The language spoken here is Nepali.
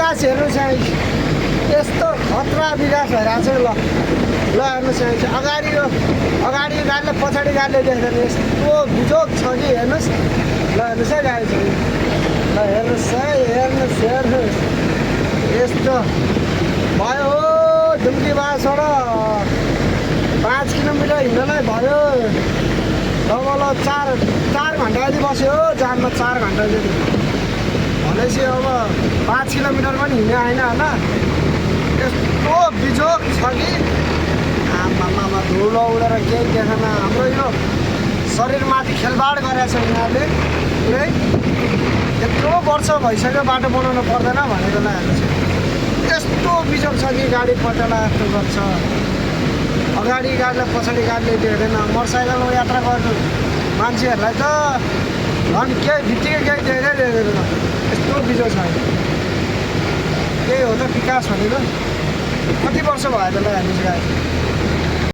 विकास हेर्नु चाहिँ यस्तो खतरा विकास भइरहेको छ ल हेर्नुहोस् यहाँ अगाडि गाडीले पछाडि गाडीले देख्दैन यस्तो बिजोग छ कि हेर्नुहोस् ल हेर्नुहोस् है गाडी चाहिँ ल हेर्नुहोस् यस्तो भयो दुम्कीबासबाट 5 किलोमिटर हिँड्नलाई भयो लगभग 4 घन्टा जति बस्यो हो जानमा 4 घन्टा जति भनेपछि अब 5 किलोमिटर पनि हिँड्ने होइन होला यस्तो बिजोग छ कि आमामा धुलो उडेर केही देखेन हाम्रो यो शरीरमाथि खेलबाड गरेको छ यिनीहरूले पुरै यत्रो वर्ष भइसक्यो बाटो बनाउनु पर्दैन भनेको लागेको छ यस्तो बिजोग छ कि गाडी पटेला जस्तो गर्छ अगाडि गाडीलाई पछाडि गाडीले देख्दैन मोटरसाइकलमा यात्रा गर्नु मान्छेहरूलाई त अनि केही बित्तिकै केही देख्दैन यस्तो बिजोग छ त्यही हो त विकास भनेको कति वर्ष भयो त ल हेर्नुहोस् गाडी